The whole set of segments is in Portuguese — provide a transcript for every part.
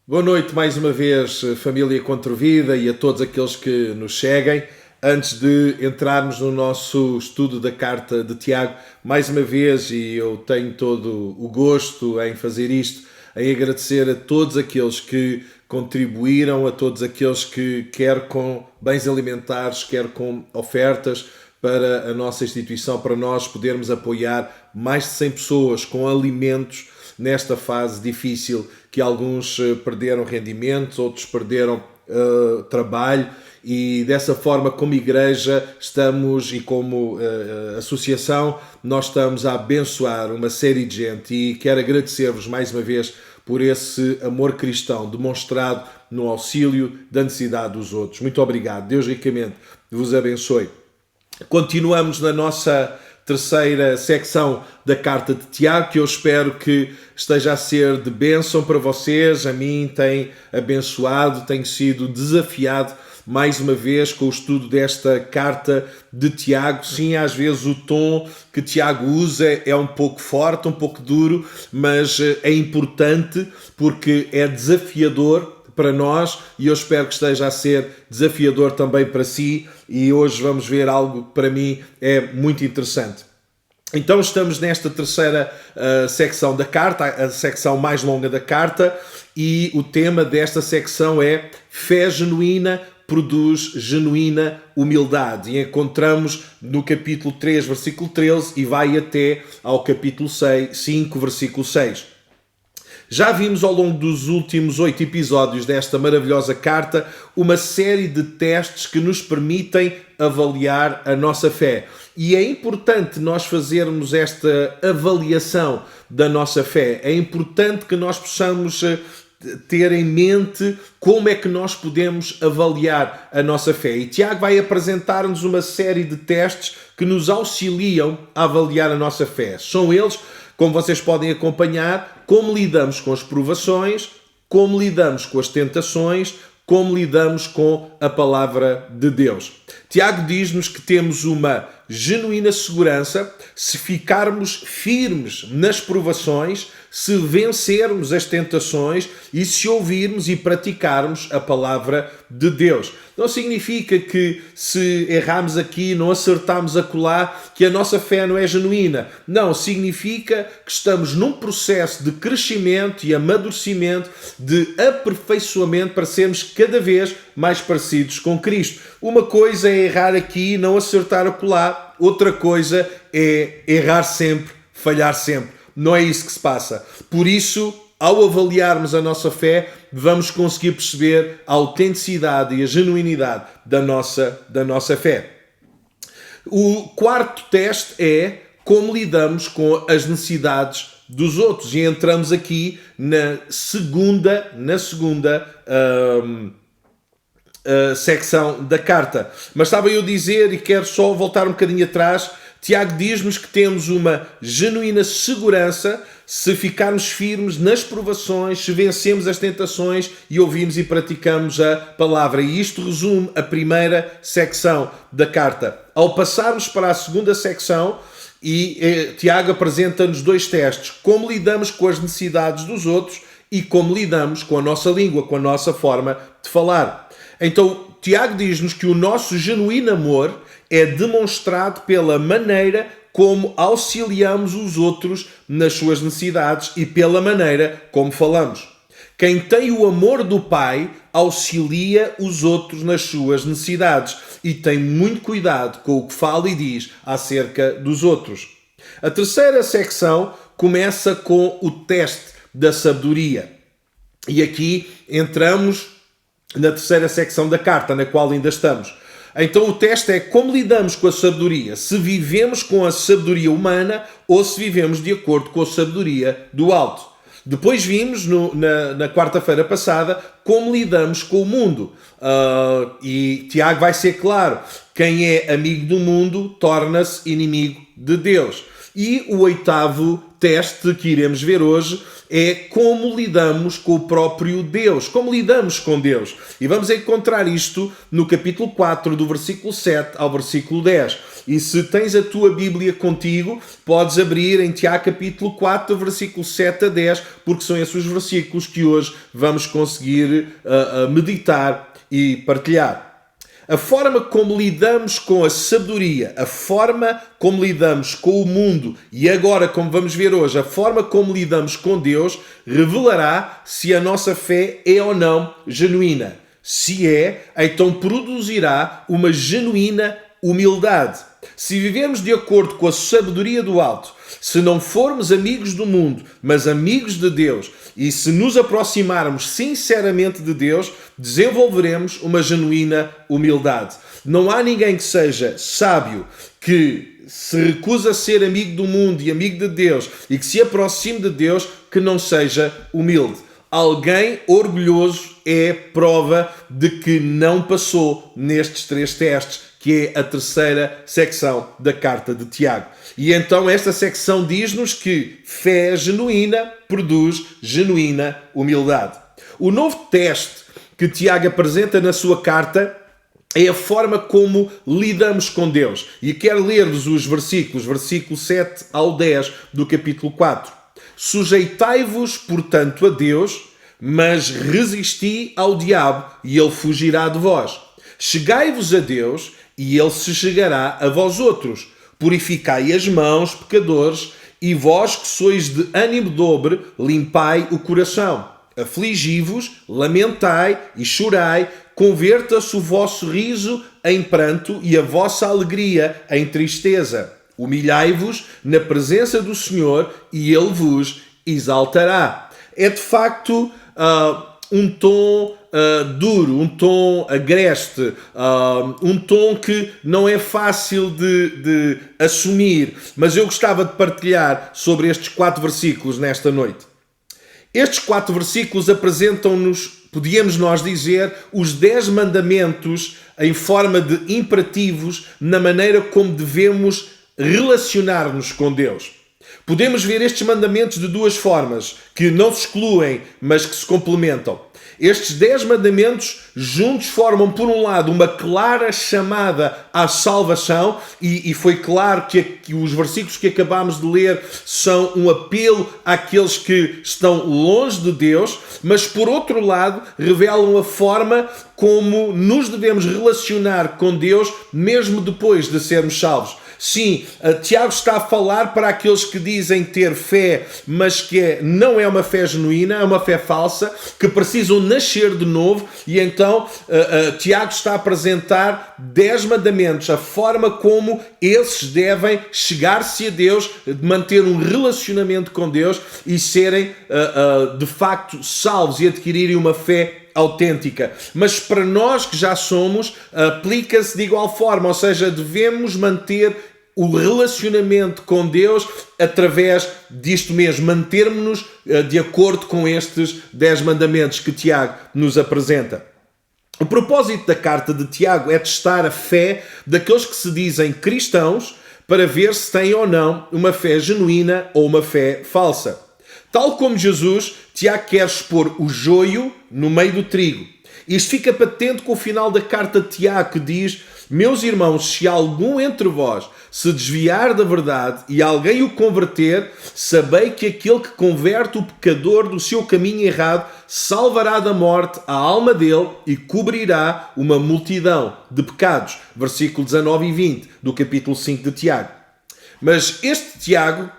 Boa noite mais uma vez, família Contrevida, e a todos aqueles que nos seguem. Antes de entrarmos no nosso estudo da carta de Tiago, mais uma vez, e eu tenho todo o gosto em fazer isto, em agradecer a todos aqueles que contribuíram, a todos aqueles que, quer com bens alimentares, quer com ofertas, para a nossa instituição, para nós podermos apoiar mais de 100 pessoas com alimentos nesta fase difícil, que alguns perderam rendimentos, outros perderam trabalho, e dessa forma, como igreja, estamos, e como associação, nós estamos a abençoar uma série de gente, e quero agradecer-vos mais uma vez por esse amor cristão demonstrado no auxílio da necessidade dos outros. Muito obrigado. Deus ricamente vos abençoe. Continuamos na nossa terceira secção da carta de Tiago, que eu espero que esteja a ser de bênção para vocês. A mim tem abençoado, tenho sido desafiado mais uma vez com o estudo desta carta de Tiago. Sim, às vezes o tom que Tiago usa é um pouco forte, um pouco duro, mas é importante porque é desafiador para nós, e eu espero que esteja a ser desafiador também para si, e hoje vamos ver algo que para mim é muito interessante. Então estamos nesta terceira secção da carta, a secção mais longa da carta, e o tema desta secção é fé genuína produz genuína humildade, e encontramos no capítulo 3, versículo 13, e vai até ao capítulo 5, versículo 6. Já vimos ao longo dos últimos 8 episódios desta maravilhosa carta uma série de testes que nos permitem avaliar a nossa fé. E é importante nós fazermos esta avaliação da nossa fé. É importante que nós possamos ter em mente como é que nós podemos avaliar a nossa fé. E Tiago vai apresentar-nos uma série de testes que nos auxiliam a avaliar a nossa fé. São eles, como vocês podem acompanhar, como lidamos com as provações, como lidamos com as tentações, como lidamos com a palavra de Deus. Tiago diz-nos que temos uma genuína segurança se ficarmos firmes nas provações, se vencermos as tentações e se ouvirmos e praticarmos a palavra de Deus. Não significa que se errarmos aqui, não acertarmos acolá, que a nossa fé não é genuína. Não, significa que estamos num processo de crescimento e amadurecimento, de aperfeiçoamento para sermos cada vez mais parecidos com Cristo. Uma coisa é errar aqui, não acertar acolá, outra coisa é errar sempre, falhar sempre. Não é isso que se passa. Por isso, ao avaliarmos a nossa fé, vamos conseguir perceber a autenticidade e a genuinidade da nossa fé. O quarto teste é como lidamos com as necessidades dos outros. E entramos aqui na segunda secção da carta. Mas estava eu a dizer, e quero só voltar um bocadinho atrás, Tiago diz-nos que temos uma genuína segurança se ficarmos firmes nas provações, se vencemos as tentações e ouvimos e praticamos a palavra. E isto resume a secção da carta. Ao passarmos para a segunda secção, Tiago apresenta-nos dois testes: como lidamos com as necessidades dos outros e como lidamos com a nossa língua, com a nossa forma de falar. Então, Tiago diz-nos que o nosso genuíno amor é demonstrado pela maneira como auxiliamos os outros nas suas necessidades e pela maneira como falamos. Quem tem o amor do Pai auxilia os outros nas suas necessidades e tem muito cuidado com o que fala e diz acerca dos outros. A terceira secção começa com o teste da sabedoria. E aqui entramos na terceira secção da carta, na qual ainda estamos. Então o teste é como lidamos com a sabedoria, se vivemos com a sabedoria humana ou se vivemos de acordo com a sabedoria do alto. Depois vimos na quarta-feira passada como lidamos com o mundo. E Tiago vai ser claro, quem é amigo do mundo torna-se inimigo de Deus. E o oitavo teste que iremos ver hoje é como lidamos com o próprio Deus, como lidamos com Deus. E vamos encontrar isto no capítulo 4, do versículo 7 ao versículo 10. E se tens a tua Bíblia contigo, podes abrir em Tiago capítulo 4, versículo 7 a 10, porque são esses os versículos que hoje vamos conseguir meditar e partilhar. A forma como lidamos com a sabedoria, a forma como lidamos com o mundo e agora, como vamos ver hoje, a forma como lidamos com Deus revelará se a nossa fé é ou não genuína. Se é, então produzirá uma genuína humildade. Se vivemos de acordo com a sabedoria do alto, se não formos amigos do mundo, mas amigos de Deus, e se nos aproximarmos sinceramente de Deus, desenvolveremos uma genuína humildade. Não há ninguém que seja sábio, que se recusa a ser amigo do mundo e amigo de Deus, e que se aproxime de Deus, que não seja humilde. Alguém orgulhoso é prova de que não passou nestes 3 testes, que é a terceira secção da carta de Tiago. E então esta secção diz-nos que fé genuína produz genuína humildade. O novo teste que Tiago apresenta na sua carta é a forma como lidamos com Deus. E quero ler-vos os versículos, versículo 7 ao 10 do capítulo 4. Sujeitai-vos, portanto, a Deus, mas resisti ao diabo, e ele fugirá de vós. Chegai-vos a Deus, e ele se chegará a vós outros. Purificai as mãos, pecadores, e vós que sois de ânimo dobre, limpai o coração. Afligi-vos, lamentai e chorai, converta-se o vosso riso em pranto e a vossa alegria em tristeza. Humilhai-vos na presença do Senhor e ele vos exaltará. É de facto um tom duro, um tom agreste, um tom que não é fácil de assumir, mas eu gostava de partilhar sobre estes 4 versículos nesta noite. Estes 4 versículos apresentam-nos, podíamos nós dizer, os 10 mandamentos em forma de imperativos na maneira como devemos relacionar-nos com Deus. Podemos ver estes mandamentos de 2 formas, que não se excluem, mas que se complementam. Estes 10 mandamentos juntos formam, por um lado, uma clara chamada à salvação, e foi claro que os versículos que acabámos de ler são um apelo àqueles que estão longe de Deus, mas, por outro lado, revelam a forma como nos devemos relacionar com Deus mesmo depois de sermos salvos. Sim, Tiago está a falar para aqueles que dizem ter fé, mas que não é uma fé genuína, é uma fé falsa, que precisam nascer de novo, e então Tiago está a apresentar 10 mandamentos, a forma como esses devem chegar-se a Deus, manter um relacionamento com Deus e serem de facto salvos e adquirirem uma fé autêntica. Mas para nós que já somos, aplica-se de igual forma, ou seja, devemos manter o relacionamento com Deus através disto mesmo, mantermos-nos de acordo com estes 10 mandamentos que Tiago nos apresenta. O propósito da carta de Tiago é testar a fé daqueles que se dizem cristãos para ver se têm ou não uma fé genuína ou uma fé falsa. Tal como Jesus, Tiago quer expor o joio no meio do trigo. Isto fica patente com o final da carta de Tiago, que diz: meus irmãos, se algum entre vós se desviar da verdade e alguém o converter, sabei que aquele que converte o pecador do seu caminho errado salvará da morte a alma dele e cobrirá uma multidão de pecados. Versículo 19 e 20 do capítulo 5 de Tiago. Mas este Tiago,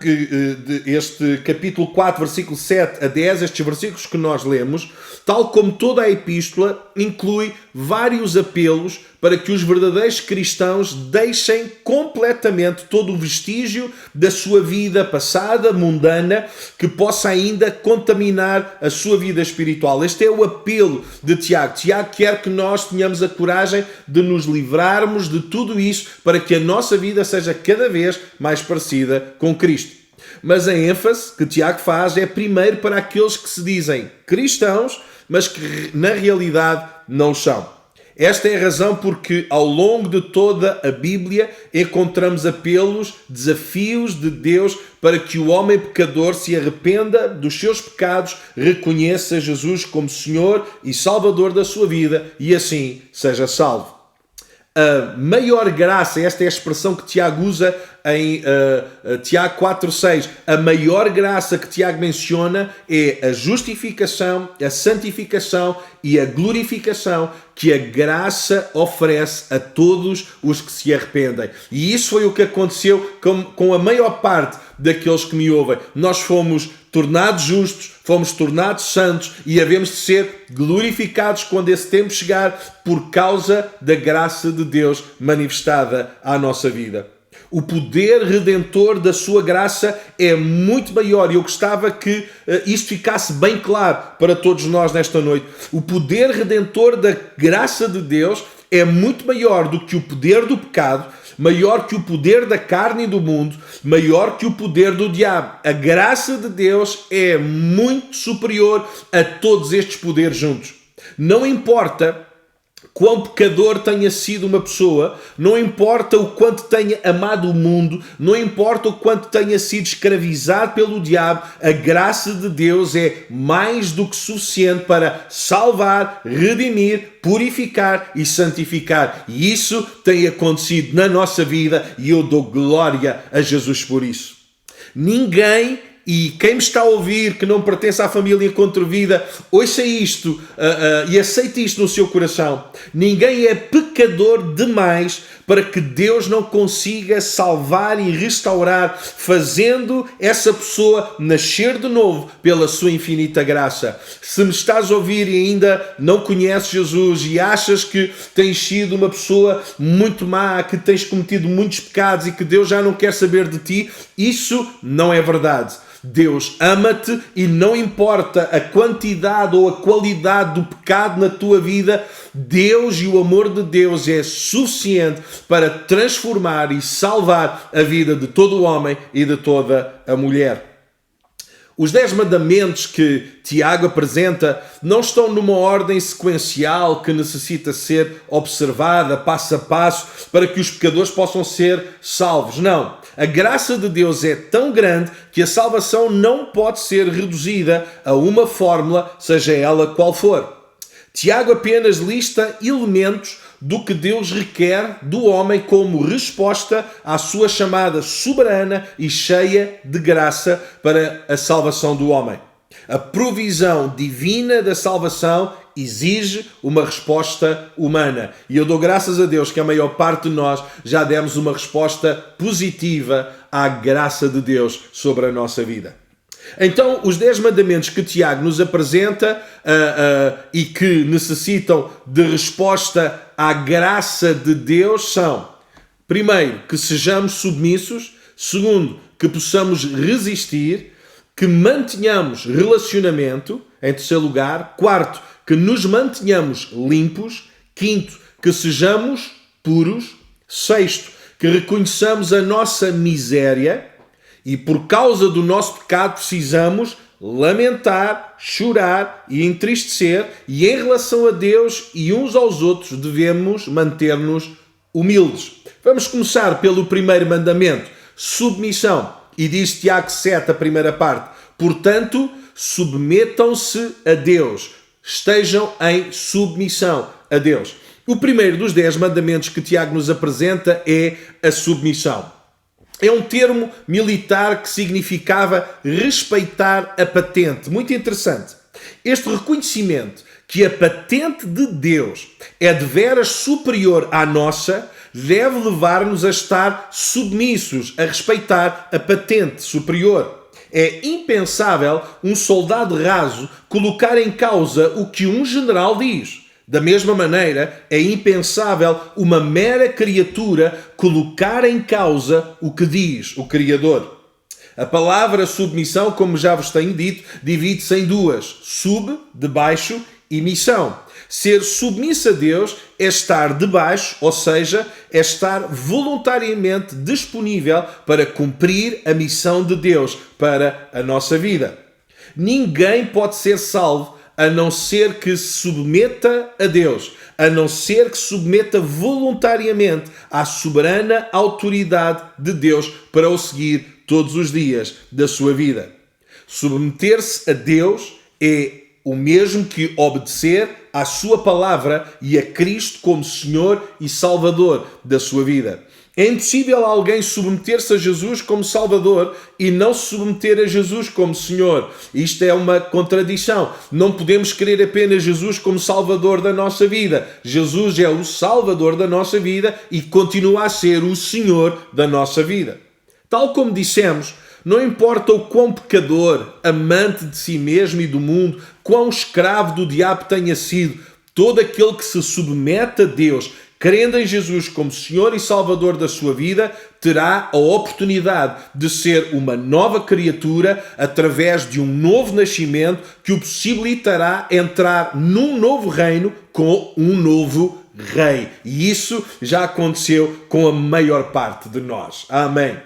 este capítulo 4, versículo 7 a 10, estes versículos que nós lemos, tal como toda a epístola, inclui vários apelos para que os verdadeiros cristãos deixem completamente todo o vestígio da sua vida passada, mundana, que possa ainda contaminar a sua vida espiritual. Este é o apelo de Tiago. Tiago quer que nós tenhamos a coragem de nos livrarmos de tudo isso para que a nossa vida seja cada vez mais parecida com Cristo. Mas a ênfase que Tiago faz é primeiro para aqueles que se dizem cristãos, mas que na realidade não são. Esta é a razão porque ao longo de toda a Bíblia encontramos apelos, desafios de Deus para que o homem pecador se arrependa dos seus pecados, reconheça Jesus como Senhor e Salvador da sua vida e assim seja salvo. a maior graça, esta é a expressão que Tiago usa em Tiago 4,6, a maior graça que Tiago menciona é a justificação, a santificação e a glorificação que a graça oferece a todos os que se arrependem. E isso foi o que aconteceu com a maior parte daqueles que me ouvem. Nós fomos tornados justos, fomos tornados santos e havemos de ser glorificados quando esse tempo chegar por causa da graça de Deus manifestada à nossa vida. O poder redentor da sua graça é muito maior e eu gostava que isto ficasse bem claro para todos nós nesta noite. O poder redentor da graça de Deus é muito maior do que o poder do pecado, maior que o poder da carne e do mundo, maior que o poder do diabo. A graça de Deus é muito superior a todos estes poderes juntos. Não importa quão pecador tenha sido uma pessoa, não importa o quanto tenha amado o mundo, não importa o quanto tenha sido escravizado pelo diabo, a graça de Deus é mais do que suficiente para salvar, redimir, purificar e santificar. E isso tem acontecido na nossa vida e eu dou glória a Jesus por isso. Ninguém, e quem me está a ouvir que não pertence à família Contrevida, ouça isto e aceite isto no seu coração. Ninguém é pecador demais para que Deus não consiga salvar e restaurar, fazendo essa pessoa nascer de novo pela sua infinita graça. Se me estás a ouvir e ainda não conheces Jesus e achas que tens sido uma pessoa muito má, que tens cometido muitos pecados e que Deus já não quer saber de ti, isso não é verdade. Deus ama-te e não importa a quantidade ou a qualidade do pecado na tua vida, Deus e o amor de Deus é suficiente para transformar e salvar a vida de todo o homem e de toda a mulher. Os 10 mandamentos que Tiago apresenta não estão numa ordem sequencial que necessita ser observada passo a passo para que os pecadores possam ser salvos. Não. A graça de Deus é tão grande que a salvação não pode ser reduzida a uma fórmula, seja ela qual for. Tiago apenas lista elementos do que Deus requer do homem como resposta à sua chamada soberana e cheia de graça para a salvação do homem. A provisão divina da salvação exige uma resposta humana. E eu dou graças a Deus que a maior parte de nós já demos uma resposta positiva à graça de Deus sobre a nossa vida. Então, os 10 mandamentos que Tiago nos apresenta e que necessitam de resposta à graça de Deus são: primeiro, que sejamos submissos; segundo, que possamos resistir; que mantenhamos relacionamento; em terceiro lugar, quarto, que nos mantenhamos limpos; quinto, que sejamos puros; sexto, que reconheçamos a nossa miséria e por causa do nosso pecado precisamos lamentar, chorar e entristecer, e em relação a Deus e uns aos outros devemos manter-nos humildes. Vamos começar pelo primeiro mandamento, submissão. E diz Tiago 7, a primeira parte: portanto, submetam-se a Deus, estejam em submissão a Deus. O primeiro dos 10 mandamentos que Tiago nos apresenta é a submissão. É um termo militar que significava respeitar a patente. Muito interessante. Este reconhecimento que a patente de Deus é deveras superior à nossa deve levar-nos a estar submissos, a respeitar a patente superior. É impensável um soldado raso colocar em causa o que um general diz. Da mesma maneira, é impensável uma mera criatura colocar em causa o que diz o Criador. A palavra submissão, como já vos tenho dito, divide-se em duas: sub, debaixo, e missão. Ser submisso a Deus é estar debaixo, ou seja, é estar voluntariamente disponível para cumprir a missão de Deus para a nossa vida. Ninguém pode ser salvo a não ser que se submeta a Deus, a não ser que se submeta voluntariamente à soberana autoridade de Deus para o seguir todos os dias da sua vida. Submeter-se a Deus é o mesmo que obedecer à sua palavra e a Cristo como Senhor e Salvador da sua vida. É impossível alguém submeter-se a Jesus como Salvador e não se submeter a Jesus como Senhor. Isto é uma contradição. Não podemos querer apenas Jesus como Salvador da nossa vida. Jesus é o Salvador da nossa vida e continua a ser o Senhor da nossa vida. Tal como dissemos, não importa o quão pecador, amante de si mesmo e do mundo, quão escravo do diabo tenha sido, todo aquele que se submete a Deus, crendo em Jesus como Senhor e Salvador da sua vida, terá a oportunidade de ser uma nova criatura através de um novo nascimento que o possibilitará entrar num novo reino com um novo rei. E isso já aconteceu com a maior parte de nós. Amém.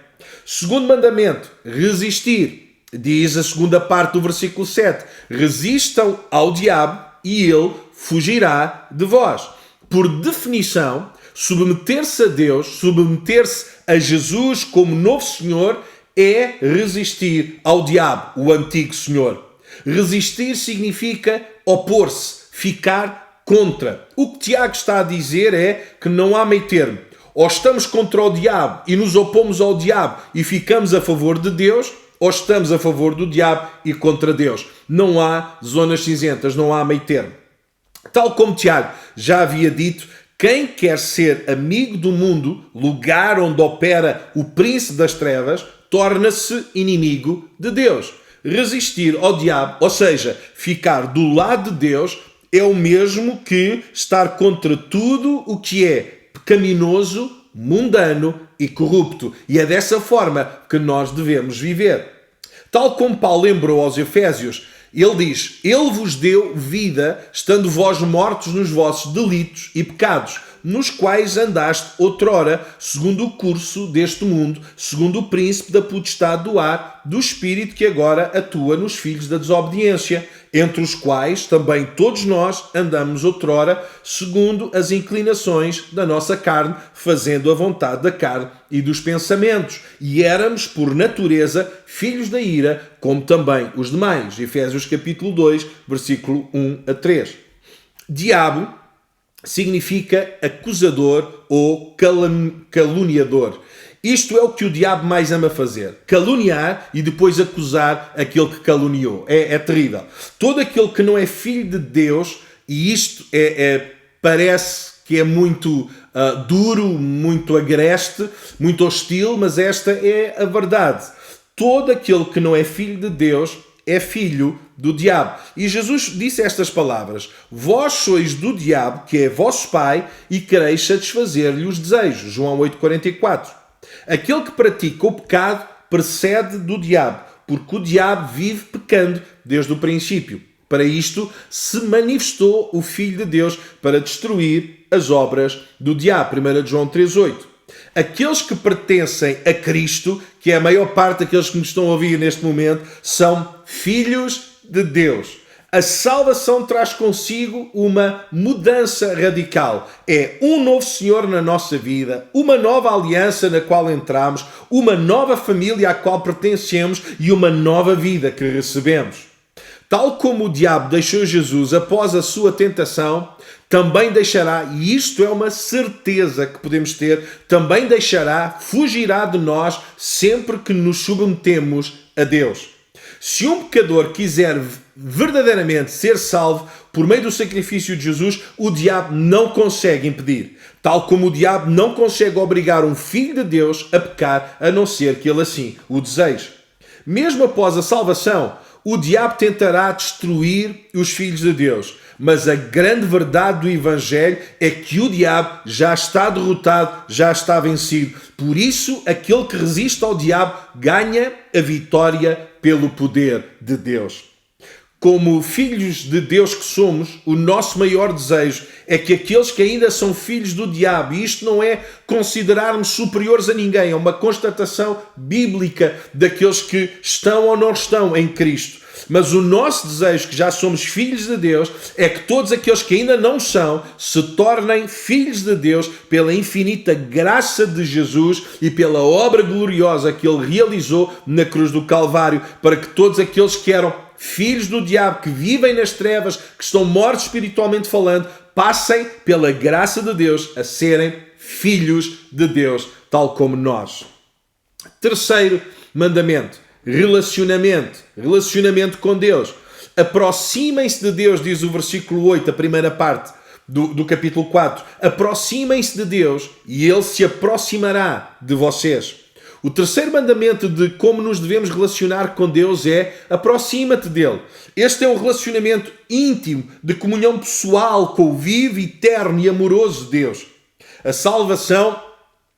Segundo mandamento, resistir. Diz a segunda parte do versículo 7. Resistam ao diabo e ele fugirá de vós. Por definição, submeter-se a Deus, submeter-se a Jesus como novo Senhor, é resistir ao diabo, o antigo Senhor. Resistir significa opor-se, ficar contra. O que Tiago está a dizer é que não há meio termo. Ou estamos contra o diabo e nos opomos ao diabo e ficamos a favor de Deus, ou estamos a favor do diabo e contra Deus. Não há zonas cinzentas, não há meio termo. Tal como Tiago já havia dito, quem quer ser amigo do mundo, lugar onde opera o príncipe das trevas, torna-se inimigo de Deus. Resistir ao diabo, ou seja, ficar do lado de Deus, é o mesmo que estar contra tudo o que é pecaminoso, mundano e corrupto. E é dessa forma que nós devemos viver. Tal como Paulo lembrou aos Efésios, ele diz: Ele vos deu vida, estando vós mortos nos vossos delitos e pecados, nos quais andaste outrora, segundo o curso deste mundo, segundo o príncipe da potestade do ar, do espírito que agora atua nos filhos da desobediência, entre os quais também todos nós andamos outrora, segundo as inclinações da nossa carne, fazendo a vontade da carne e dos pensamentos. E éramos, por natureza, filhos da ira, como também os demais. Efésios capítulo 2, versículo 1 a 3. Diabo significa acusador ou caluniador. Isto é o que o diabo mais ama fazer. Caluniar e depois acusar aquele que caluniou. É terrível. Todo aquele que não é filho de Deus, e isto parece que é muito duro, muito agreste, muito hostil, mas esta é a verdade. Todo aquele que não é filho de Deus é filho do diabo. E Jesus disse estas palavras: Vós sois do diabo, que é vosso pai, e quereis satisfazer-lhe os desejos. João 8,44. Aquele que pratica o pecado procede do diabo, porque o diabo vive pecando desde o princípio. Para isto se manifestou o Filho de Deus para destruir as obras do diabo. 1 João 3,8. Aqueles que pertencem a Cristo, que é a maior parte daqueles que nos estão a ouvir neste momento, são filhos de Deus. A salvação traz consigo uma mudança radical. É um novo Senhor na nossa vida, uma nova aliança na qual entramos, uma nova família à qual pertencemos e uma nova vida que recebemos. Tal como o diabo deixou Jesus após a sua tentação, também deixará, e isto é uma certeza que podemos ter, também deixará, fugirá de nós sempre que nos submetemos a Deus. Se um pecador quiser verdadeiramente ser salvo por meio do sacrifício de Jesus, o diabo não consegue impedir. Tal como o diabo não consegue obrigar um filho de Deus a pecar, a não ser que ele assim o deseje. Mesmo após a salvação, o diabo tentará destruir os filhos de Deus. Mas a grande verdade do Evangelho é que o diabo já está derrotado, já está vencido. Por isso, aquele que resiste ao diabo ganha a vitória pelo poder de Deus. Como filhos de Deus que somos, o nosso maior desejo é que aqueles que ainda são filhos do diabo, e isto não é considerarmos superiores a ninguém, é uma constatação bíblica daqueles que estão ou não estão em Cristo. Mas o nosso desejo, que já somos filhos de Deus, é que todos aqueles que ainda não são se tornem filhos de Deus pela infinita graça de Jesus e pela obra gloriosa que Ele realizou na cruz do Calvário, para que todos aqueles que eram filhos do diabo, que vivem nas trevas, que estão mortos espiritualmente falando, passem pela graça de Deus a serem filhos de Deus, tal como nós. Terceiro mandamento, relacionamento com Deus. Aproximem-se de Deus, diz o versículo 8, a primeira parte do capítulo 4. Aproximem-se de Deus e Ele se aproximará de vocês. O terceiro mandamento de como nos devemos relacionar com Deus é aproxima-te dele. Este é um relacionamento íntimo, de comunhão pessoal com o vivo, eterno e amoroso Deus. A salvação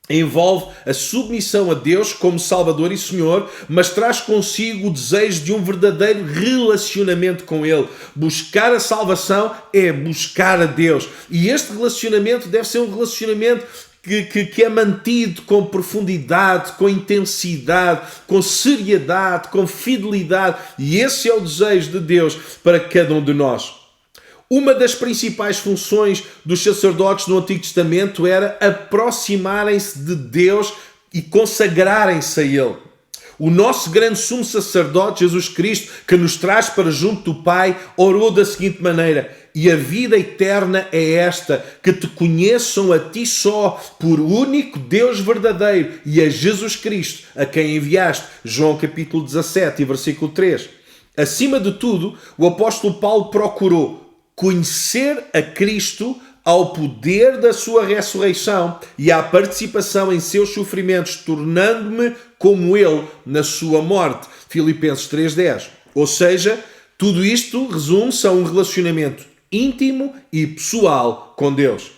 envolve a submissão a Deus como Salvador e Senhor, mas traz consigo o desejo de um verdadeiro relacionamento com Ele. Buscar a salvação é buscar a Deus. E este relacionamento deve ser um relacionamento que é mantido com profundidade, com intensidade, com seriedade, com fidelidade. E esse é o desejo de Deus para cada um de nós. Uma das principais funções dos sacerdotes no Antigo Testamento era aproximarem-se de Deus e consagrarem-se a Ele. O nosso grande sumo sacerdote, Jesus Cristo, que nos traz para junto do Pai, orou da seguinte maneira: e a vida eterna é esta, que te conheçam a ti só, por único Deus verdadeiro, e a Jesus Cristo, a quem enviaste. João capítulo 17, versículo 3. Acima de tudo, o apóstolo Paulo procurou conhecer a Cristo ao poder da sua ressurreição e à participação em seus sofrimentos, tornando-me como Ele na sua morte. Filipenses 3:10. Ou seja, tudo isto resume-se a um relacionamento íntimo e pessoal com Deus.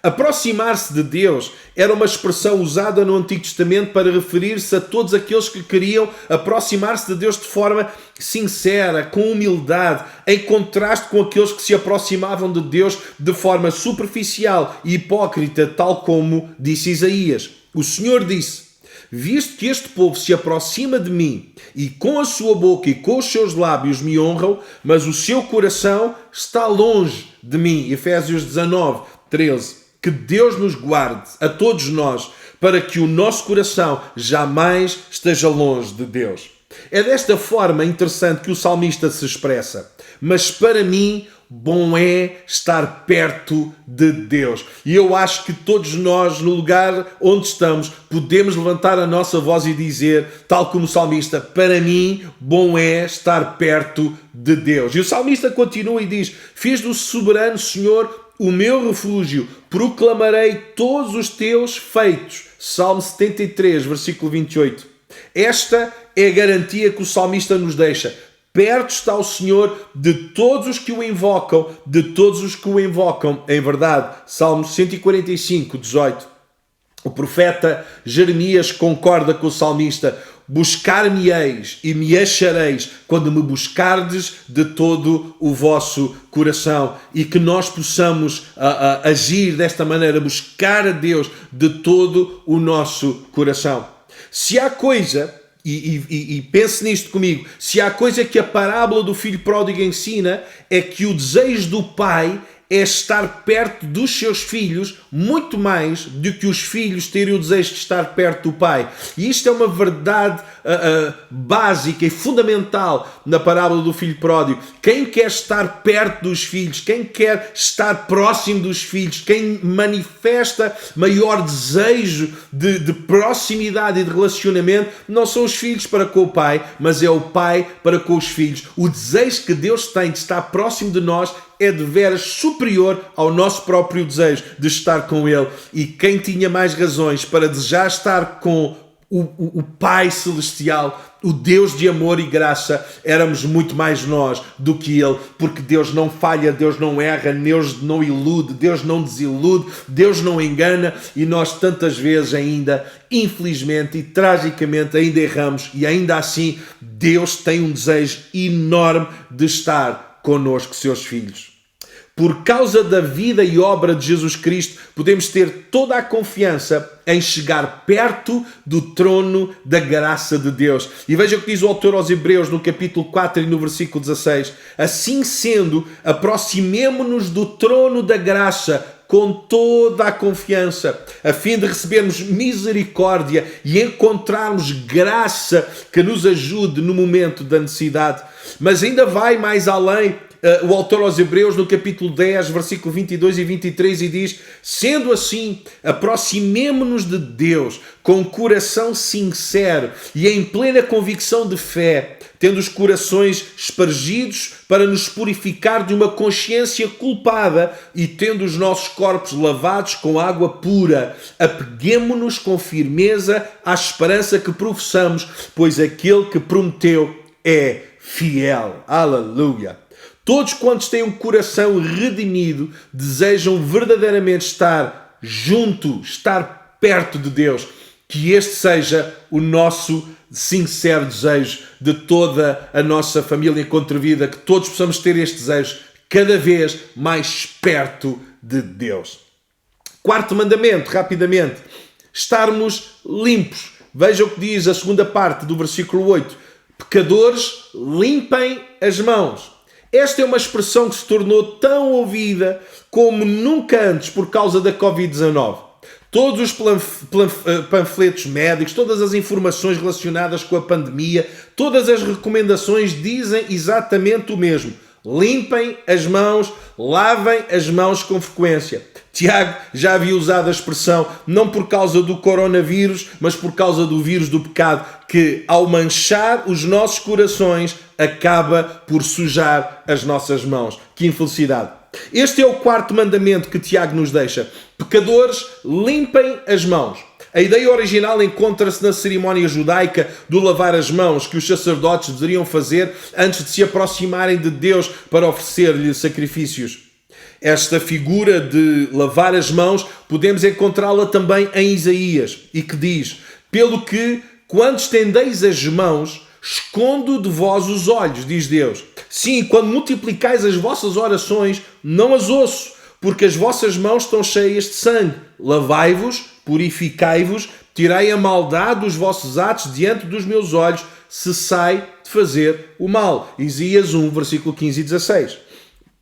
Aproximar-se de Deus era uma expressão usada no Antigo Testamento para referir-se a todos aqueles que queriam aproximar-se de Deus de forma sincera, com humildade, em contraste com aqueles que se aproximavam de Deus de forma superficial e hipócrita, tal como disse Isaías. O Senhor disse: visto que este povo se aproxima de mim e com a sua boca e com os seus lábios me honram, mas o seu coração está longe de mim. Efésios 19:13. Que Deus nos guarde, a todos nós, para que o nosso coração jamais esteja longe de Deus. É desta forma interessante que o salmista se expressa. Mas para mim, bom é estar perto de Deus. E eu acho que todos nós, no lugar onde estamos, podemos levantar a nossa voz e dizer, tal como o salmista: para mim, bom é estar perto de Deus. E o salmista continua e diz: fiz do soberano Senhor o meu refúgio, proclamarei todos os teus feitos. Salmo 73, versículo 28. Esta é a garantia que o salmista nos deixa. Perto está o Senhor de todos os que o invocam, em verdade. Salmo 145, 18. O profeta Jeremias concorda com o salmista: buscar-me-eis e me achareis quando me buscardes de todo o vosso coração. E que nós possamos agir desta maneira, buscar a Deus de todo o nosso coração. Se há coisa, e pense nisto comigo, se há coisa que a parábola do filho pródigo ensina, é que o desejo do pai é estar perto dos seus filhos muito mais do que os filhos terem o desejo de estar perto do pai. E isto é uma verdade básica e fundamental na parábola do filho pródigo. Quem quer estar perto dos filhos, quem quer estar próximo dos filhos, quem manifesta maior desejo de proximidade e de relacionamento, não são os filhos para com o pai, mas é o pai para com os filhos. O desejo que Deus tem de estar próximo de nós é de veras superior ao nosso próprio desejo de estar com Ele. E quem tinha mais razões para desejar estar com o Pai Celestial, o Deus de amor e graça, éramos muito mais nós do que Ele, porque Deus não falha, Deus não erra, Deus não ilude, Deus não desilude, Deus não engana, e nós tantas vezes ainda, infelizmente e tragicamente, ainda erramos, e ainda assim Deus tem um desejo enorme de estar connosco, seus filhos. Por causa da vida e obra de Jesus Cristo, podemos ter toda a confiança em chegar perto do trono da graça de Deus. E veja o que diz o autor aos Hebreus no capítulo 4 e no versículo 16. Assim sendo, aproximemo-nos do trono da graça com toda a confiança, a fim de recebermos misericórdia e encontrarmos graça que nos ajude no momento da necessidade. Mas ainda vai mais além o autor aos Hebreus, no capítulo 10, versículo 22 e 23, e diz: sendo assim, aproximemo-nos de Deus com coração sincero e em plena convicção de fé, tendo os corações espargidos para nos purificar de uma consciência culpada e tendo os nossos corpos lavados com água pura. Apeguemo-nos com firmeza à esperança que professamos, pois aquele que prometeu é fiel. Aleluia! Todos quantos têm um coração redimido desejam verdadeiramente estar junto, estar perto de Deus. Que este seja o nosso sincero desejo de toda a nossa família Encontro Vida, que todos possamos ter este desejo cada vez mais perto de Deus. Quarto mandamento, rapidamente, estarmos limpos. Veja o que diz a segunda parte do versículo 8. Pecadores, limpem as mãos. Esta é uma expressão que se tornou tão ouvida como nunca antes por causa da Covid-19. Todos os panfletos médicos, todas as informações relacionadas com a pandemia, todas as recomendações dizem exatamente o mesmo. Limpem as mãos, lavem as mãos com frequência. Tiago já havia usado a expressão não por causa do coronavírus, mas por causa do vírus do pecado, que ao manchar os nossos corações acaba por sujar as nossas mãos. Que infelicidade! Este é o quarto mandamento que Tiago nos deixa. Pecadores, limpem as mãos. A ideia original encontra-se na cerimónia judaica do lavar as mãos que os sacerdotes deveriam fazer antes de se aproximarem de Deus para oferecer-lhe sacrifícios. Esta figura de lavar as mãos podemos encontrá-la também em Isaías, e que diz: pelo que, quando estendeis as mãos, escondo de vós os olhos, diz Deus. Sim, quando multiplicais as vossas orações, não as ouço, porque as vossas mãos estão cheias de sangue. Lavai-vos, purificai-vos, tirai a maldade dos vossos atos diante dos meus olhos, cessai de fazer o mal. Isaías 1, versículo 15 e 16.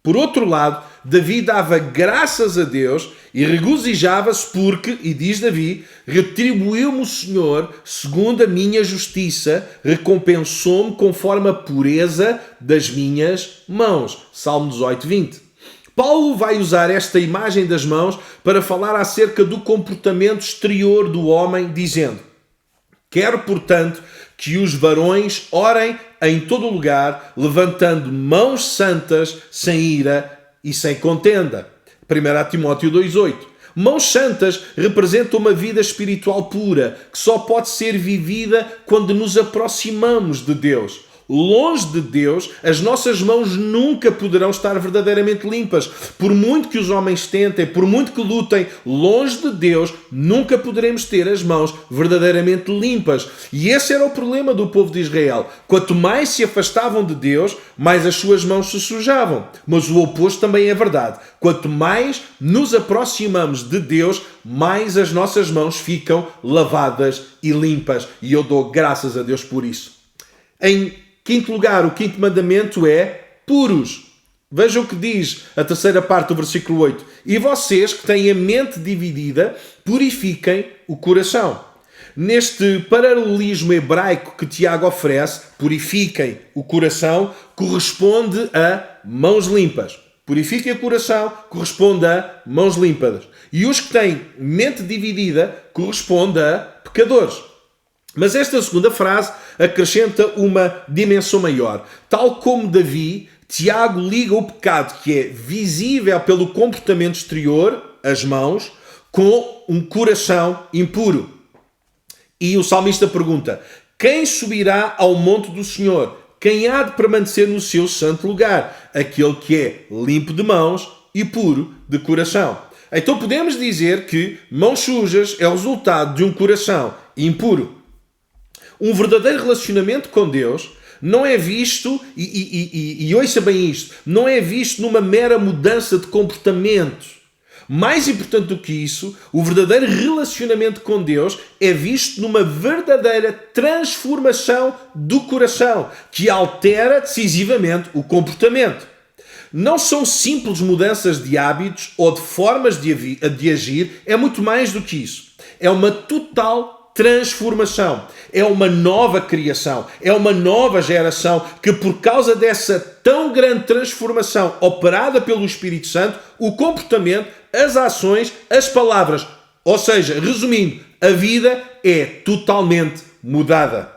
Por outro lado, Davi dava graças a Deus e regozijava-se porque, e diz Davi, retribuiu-me o Senhor segundo a minha justiça, recompensou-me conforme a pureza das minhas mãos. Salmo 18, 20. Paulo vai usar esta imagem das mãos para falar acerca do comportamento exterior do homem, dizendo: quero, portanto, que os varões orem em todo lugar, levantando mãos santas, sem ira e sem contenda. 1 Timóteo 2,8. Mãos santas representam uma vida espiritual pura, que só pode ser vivida quando nos aproximamos de Deus. Longe de Deus, as nossas mãos nunca poderão estar verdadeiramente limpas. Por muito que os homens tentem, por muito que lutem, longe de Deus, nunca poderemos ter as mãos verdadeiramente limpas. E esse era o problema do povo de Israel. Quanto mais se afastavam de Deus, mais as suas mãos se sujavam. Mas o oposto também é verdade. Quanto mais nos aproximamos de Deus, mais as nossas mãos ficam lavadas e limpas. E eu dou graças a Deus por isso. Em quinto lugar, o quinto mandamento é puros. Veja o que diz a terceira parte do versículo 8. E vocês que têm a mente dividida, purifiquem o coração. Neste paralelismo hebraico que Tiago oferece, purifiquem o coração, corresponde a mãos limpas. Purifiquem o coração, corresponde a mãos limpas. E os que têm mente dividida, corresponde a pecadores. Mas esta segunda frase acrescenta uma dimensão maior. Tal como Davi, Tiago liga o pecado que é visível pelo comportamento exterior, as mãos, com um coração impuro. E o salmista pergunta: quem subirá ao monte do Senhor? Quem há de permanecer no seu santo lugar? Aquele que é limpo de mãos e puro de coração. Então podemos dizer que mãos sujas é o resultado de um coração impuro. Um verdadeiro relacionamento com Deus não é visto, e ouça bem isto, não é visto numa mera mudança de comportamento. Mais importante do que isso, o verdadeiro relacionamento com Deus é visto numa verdadeira transformação do coração, que altera decisivamente o comportamento. Não são simples mudanças de hábitos ou de formas de agir, é muito mais do que isso. É uma total transformação, é uma nova criação, é uma nova geração que, por causa dessa tão grande transformação operada pelo Espírito Santo, o comportamento, as ações, as palavras, ou seja, resumindo, a vida é totalmente mudada.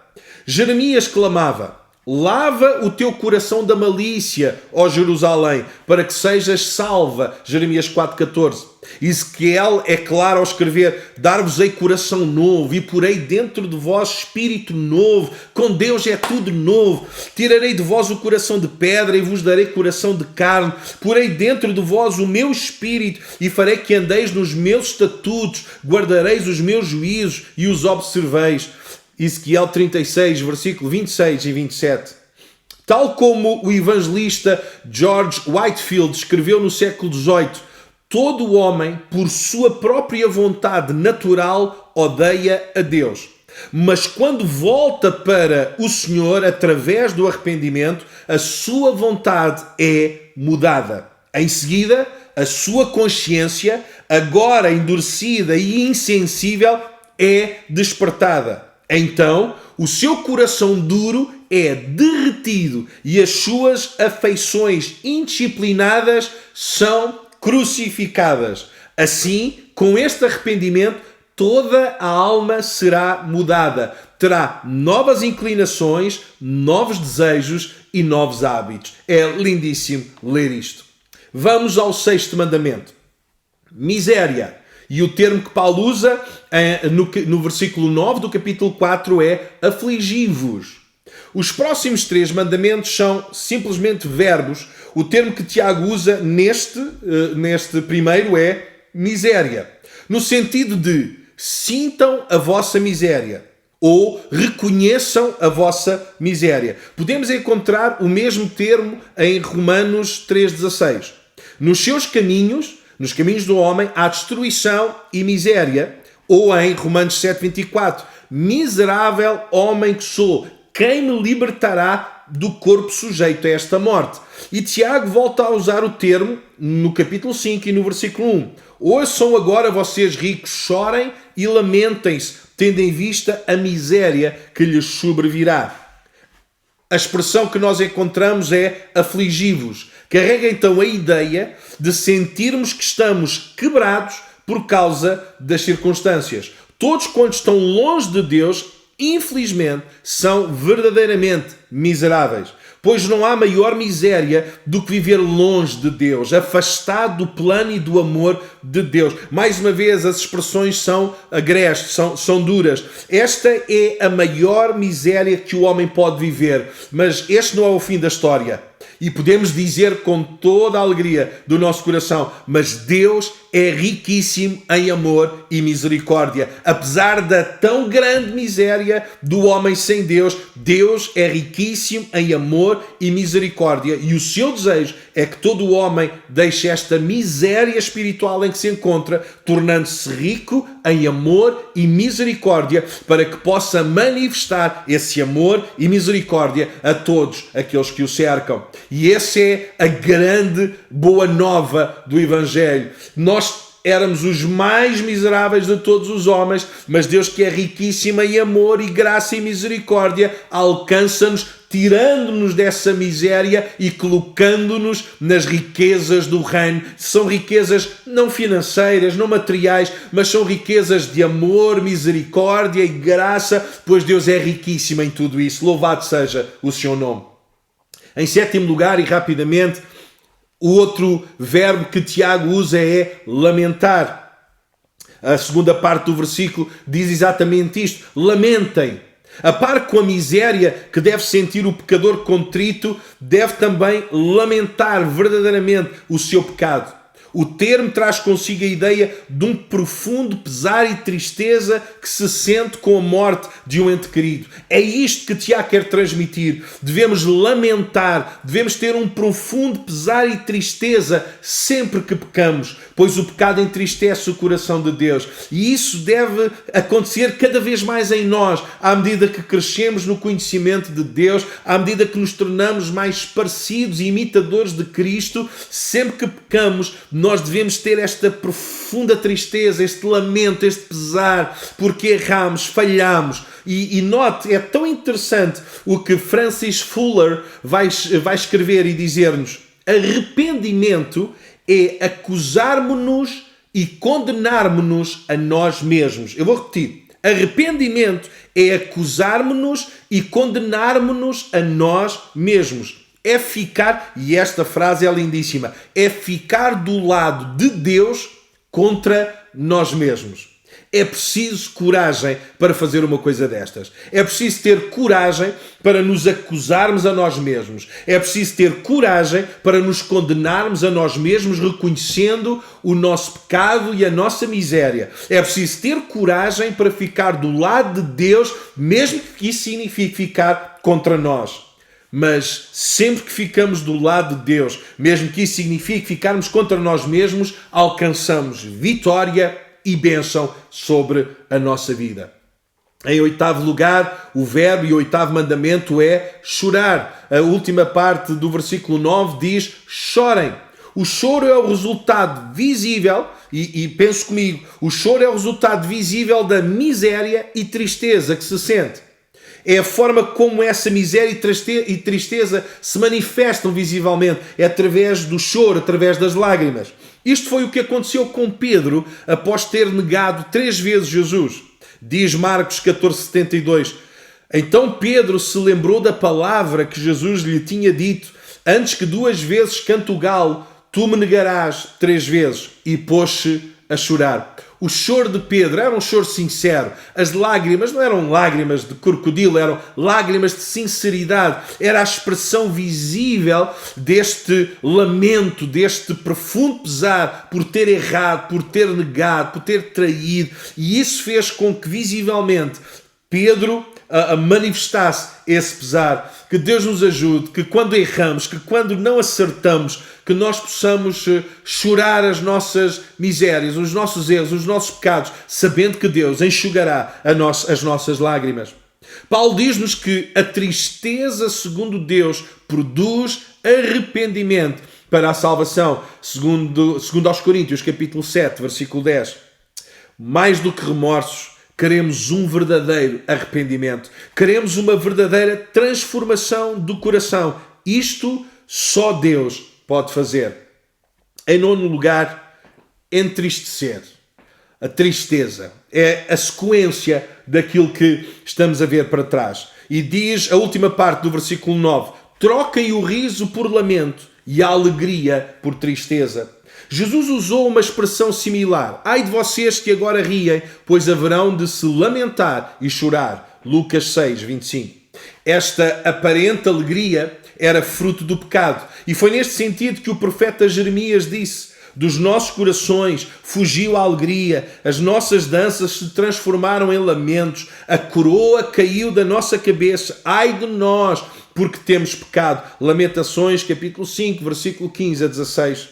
Jeremias clamava: lava o teu coração da malícia, ó Jerusalém, para que sejas salva. Jeremias 4,14. Ezequiel é claro ao escrever: dar-vos-ei coração novo e porei dentro de vós espírito novo. Com Deus é tudo novo. Tirarei de vós o coração de pedra e vos darei coração de carne. Porei dentro de vós o meu espírito e farei que andeis nos meus estatutos. Guardareis os meus juízos e os observeis. Ezequiel 36, versículo 26 e 27. Tal como o evangelista George Whitefield escreveu no século XVIII, todo o homem, por sua própria vontade natural, odeia a Deus. Mas quando volta para o Senhor, através do arrependimento, a sua vontade é mudada. Em seguida, a sua consciência, agora endurecida e insensível, é despertada. Então, o seu coração duro é derretido e as suas afeições indisciplinadas são crucificadas. Assim, com este arrependimento, toda a alma será mudada. Terá novas inclinações, novos desejos e novos hábitos. É lindíssimo ler isto. Vamos ao 6º mandamento. Miséria. E o termo que Paulo usa no versículo 9 do capítulo 4 é afligi-vos. Os próximos 3 mandamentos são simplesmente verbos. O termo que Tiago usa neste primeiro é miséria, no sentido de sintam a vossa miséria ou reconheçam a vossa miséria. Podemos encontrar o mesmo termo em Romanos 3,16. Nos seus caminhos, nos caminhos do homem, há destruição e miséria. Ou em Romanos 7,24. Miserável homem que sou, quem me libertará do corpo sujeito a esta morte? E Tiago volta a usar o termo no capítulo 5 e no versículo 1. Ouçam agora vocês ricos, chorem e lamentem-se, tendo em vista a miséria que lhes sobrevirá. A expressão que nós encontramos é afligi-vos. Carrega então a ideia de sentirmos que estamos quebrados por causa das circunstâncias. Todos quantos estão longe de Deus, infelizmente, são verdadeiramente miseráveis. Pois não há maior miséria do que viver longe de Deus, afastado do plano e do amor de Deus. Mais uma vez, as expressões são agrestes, são duras. Esta é a maior miséria que o homem pode viver. Mas este não é o fim da história. E podemos dizer com toda a alegria do nosso coração, mas Deus é riquíssimo em amor e misericórdia. Apesar da tão grande miséria do homem sem Deus, Deus é riquíssimo em amor e misericórdia. E o seu desejo é que todo o homem deixe esta miséria espiritual em que se encontra, tornando-se rico em amor e misericórdia, para que possa manifestar esse amor e misericórdia a todos aqueles que o cercam. E essa é a grande boa nova do Evangelho. Nós éramos os mais miseráveis de todos os homens, mas Deus, que é riquíssimo em amor e graça e misericórdia, alcança-nos, tirando-nos dessa miséria e colocando-nos nas riquezas do reino. São riquezas não financeiras, não materiais, mas são riquezas de amor, misericórdia e graça, pois Deus é riquíssimo em tudo isso. Louvado seja o seu nome. Em 7º lugar, e rapidamente, o outro verbo que Tiago usa é lamentar. A segunda parte do versículo diz exatamente isto: lamentem. A par com a miséria que deve sentir o pecador contrito, deve também lamentar verdadeiramente o seu pecado. O termo traz consigo a ideia de um profundo pesar e tristeza que se sente com a morte de um ente querido. É isto que Tiago quer transmitir. Devemos lamentar, devemos ter um profundo pesar e tristeza sempre que pecamos, pois o pecado entristece o coração de Deus. E isso deve acontecer cada vez mais em nós, à medida que crescemos no conhecimento de Deus, à medida que nos tornamos mais parecidos e imitadores de Cristo. Sempre que pecamos, nós devemos ter esta profunda tristeza, este lamento, este pesar, porque erramos, falhamos. E note, é tão interessante o que Francis Fuller vai escrever e dizer-nos: arrependimento é acusarmos-nos e condenarmos-nos a nós mesmos. Eu vou repetir. Arrependimento é acusarmos-nos e condenarmos-nos a nós mesmos. É ficar, e esta frase é lindíssima, é ficar do lado de Deus contra nós mesmos. É preciso coragem para fazer uma coisa destas. É preciso ter coragem para nos acusarmos a nós mesmos. É preciso ter coragem para nos condenarmos a nós mesmos, reconhecendo o nosso pecado e a nossa miséria. É preciso ter coragem para ficar do lado de Deus, mesmo que isso signifique ficar contra nós. Mas sempre que ficamos do lado de Deus, mesmo que isso signifique ficarmos contra nós mesmos, alcançamos vitória e bênção sobre a nossa vida. Em oitavo lugar, o verbo e o oitavo mandamento é chorar. A última parte do versículo 9 diz: chorem. O choro é o resultado visível, e pense comigo, o choro é o resultado visível da miséria e tristeza que se sente. É a forma como essa miséria e tristeza se manifestam visivelmente. É através do choro, através das lágrimas. Isto foi o que aconteceu com Pedro após ter negado 3 vezes Jesus. Diz Marcos 14:72. Então Pedro se lembrou da palavra que Jesus lhe tinha dito: antes que 2 vezes cante o galo, tu me negarás 3 vezes. E pôs-se a chorar. O choro de Pedro era um choro sincero. As lágrimas não eram lágrimas de crocodilo, eram lágrimas de sinceridade. Era a expressão visível deste lamento, deste profundo pesar por ter errado, por ter negado, por ter traído. E isso fez com que visivelmente Pedro manifestasse esse pesar. Que Deus nos ajude, que quando erramos, que quando não acertamos, que nós possamos chorar as nossas misérias, os nossos erros, os nossos pecados, sabendo que Deus enxugará as nossas lágrimas. Paulo diz-nos que a tristeza, segundo Deus, produz arrependimento para a salvação, segundo aos Coríntios, capítulo 7, versículo 10. Mais do que remorsos, queremos um verdadeiro arrependimento. Queremos uma verdadeira transformação do coração. Isto só Deus pode fazer. Em nono lugar, entristecer. A tristeza é a sequência daquilo que estamos a ver para trás. E diz a última parte do versículo 9: troquem o riso por lamento e a alegria por tristeza. Jesus usou uma expressão similar. Ai de vocês que agora riem, pois haverão de se lamentar e chorar. Lucas 6, 25. Esta aparente alegria era fruto do pecado. E foi neste sentido que o profeta Jeremias disse: dos nossos corações fugiu a alegria, as nossas danças se transformaram em lamentos, a coroa caiu da nossa cabeça. Ai de nós, porque temos pecado. Lamentações, capítulo 5, versículo 15 a 16.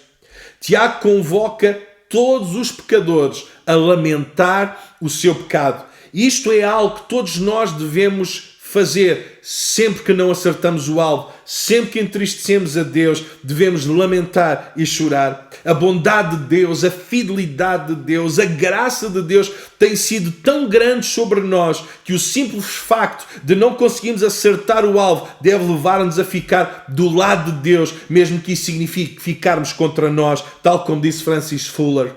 Tiago convoca todos os pecadores a lamentar o seu pecado. Isto é algo que todos nós devemos fazer sempre que não acertamos o alvo, sempre que entristecemos a Deus, devemos lamentar e chorar. A bondade de Deus, a fidelidade de Deus, a graça de Deus tem sido tão grande sobre nós que o simples facto de não conseguirmos acertar o alvo deve levar-nos a ficar do lado de Deus, mesmo que isso signifique ficarmos contra nós, tal como disse Francis Fuller.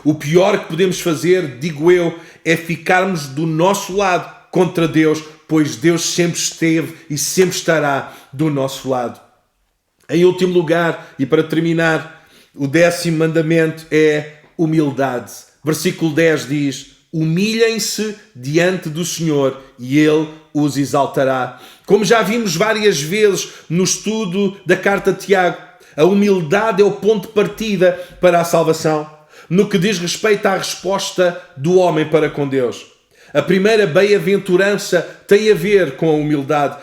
O pior que podemos fazer, digo eu, é ficarmos do nosso lado contra Deus, pois Deus sempre esteve e sempre estará do nosso lado. Em último lugar, e para terminar, o 10º mandamento é humildade. Versículo 10 diz: humilhem-se diante do Senhor e Ele os exaltará. Como já vimos várias vezes no estudo da carta de Tiago, A humildade é o ponto de partida para a salvação, no que diz respeito à resposta do homem para com Deus. A primeira bem-aventurança tem a ver com a humildade.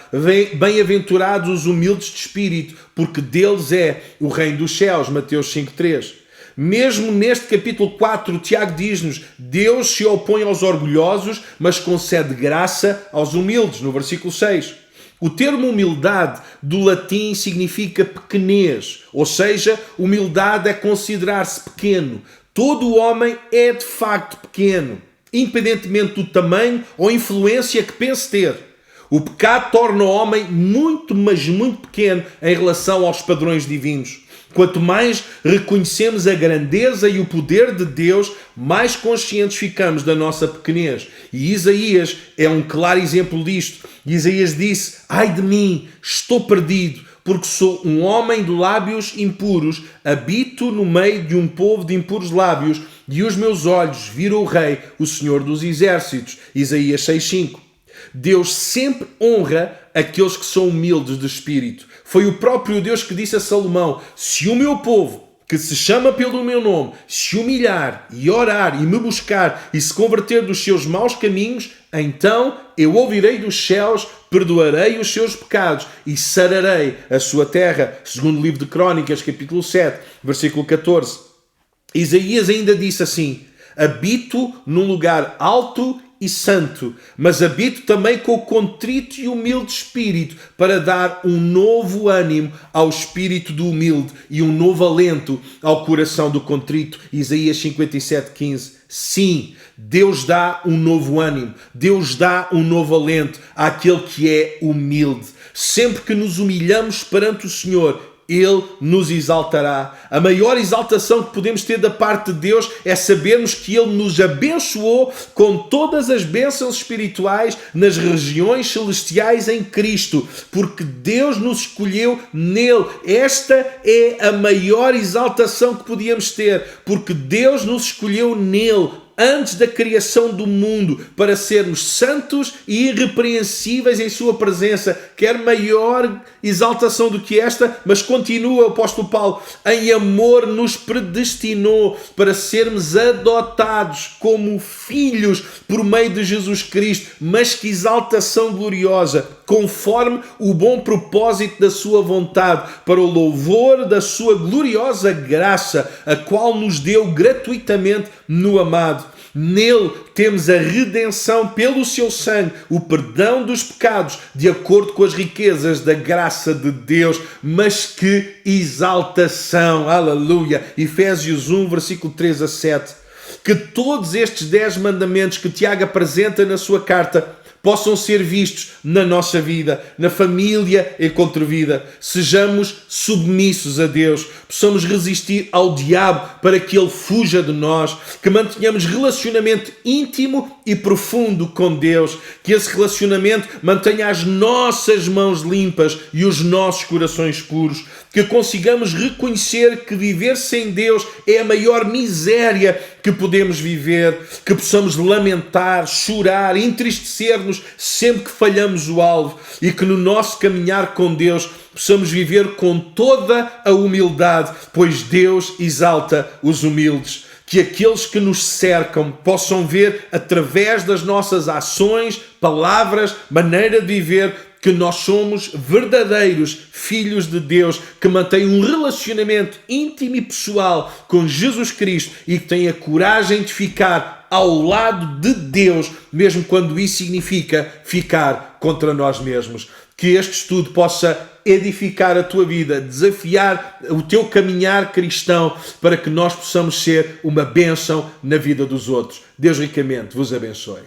Bem-aventurados os humildes de espírito, porque deles é o reino dos céus. Mateus 5,3. Mesmo neste capítulo 4, Tiago diz-nos: Deus se opõe aos orgulhosos, mas concede graça aos humildes, no versículo 6. O termo humildade do latim significa pequenez, ou seja, humildade é considerar-se pequeno. Todo o homem é de facto pequeno, independentemente do tamanho ou influência que pense ter. O pecado torna o homem muito, mas muito pequeno em relação aos padrões divinos. Quanto mais reconhecemos a grandeza e o poder de Deus, mais conscientes ficamos da nossa pequenez. E Isaías é um claro exemplo disto. Isaías disse: ai de mim, estou perdido, porque sou um homem de lábios impuros, habito no meio de um povo de impuros lábios, e os meus olhos viram o Rei, o Senhor dos Exércitos. Isaías 6,5. Deus sempre honra aqueles que são humildes de espírito. Foi o próprio Deus que disse a Salomão: se o meu povo, que se chama pelo meu nome, se humilhar e orar e me buscar e se converter dos seus maus caminhos, então eu ouvirei dos céus, perdoarei os seus pecados e sararei a sua terra. Segundo o livro de Crônicas, capítulo 7, versículo 14. Isaías ainda disse assim: habito num lugar alto e santo, mas habito também com o contrito e humilde espírito, para dar um novo ânimo ao espírito do humilde e um novo alento ao coração do contrito. Isaías 57,15. Sim, Deus dá um novo ânimo, Deus dá um novo alento àquele que é humilde. Sempre que nos humilhamos perante o Senhor, Ele nos exaltará. A maior exaltação que podemos ter da parte de Deus é sabermos que Ele nos abençoou com todas as bênçãos espirituais nas regiões celestiais em Cristo, porque Deus nos escolheu nele. Esta é a maior exaltação que podíamos ter, porque Deus nos escolheu nele antes da criação do mundo, para sermos santos e irrepreensíveis em sua presença. Quer maior exaltação do que esta, mas continua o apóstolo Paulo: em amor nos predestinou para sermos adotados como filhos por meio de Jesus Cristo. Mas que exaltação gloriosa, conforme o bom propósito da sua vontade, para o louvor da sua gloriosa graça, a qual nos deu gratuitamente no amado. Nele temos a redenção pelo seu sangue, o perdão dos pecados, de acordo com as riquezas da graça de Deus. Mas que exaltação! Aleluia! Efésios 1, versículo 3 a 7. Que todos estes 10 mandamentos que Tiago apresenta na sua carta possam ser vistos na nossa vida, na família e contra-vida. Sejamos submissos a Deus, possamos resistir ao diabo para que ele fuja de nós, que mantenhamos relacionamento íntimo e profundo com Deus, que esse relacionamento mantenha as nossas mãos limpas e os nossos corações puros, que consigamos reconhecer que viver sem Deus é a maior miséria que podemos viver, que possamos lamentar, chorar, entristecer-nos sempre que falhamos o alvo, e que no nosso caminhar com Deus possamos viver com toda a humildade, pois Deus exalta os humildes. Que aqueles que nos cercam possam ver através das nossas ações, palavras, maneira de viver, que nós somos verdadeiros filhos de Deus, que mantêm um relacionamento íntimo e pessoal com Jesus Cristo e que têm a coragem de ficar ao lado de Deus, mesmo quando isso significa ficar contra nós mesmos. Que este estudo possa edificar a tua vida, desafiar o teu caminhar cristão, para que nós possamos ser uma bênção na vida dos outros. Deus ricamente vos abençoe.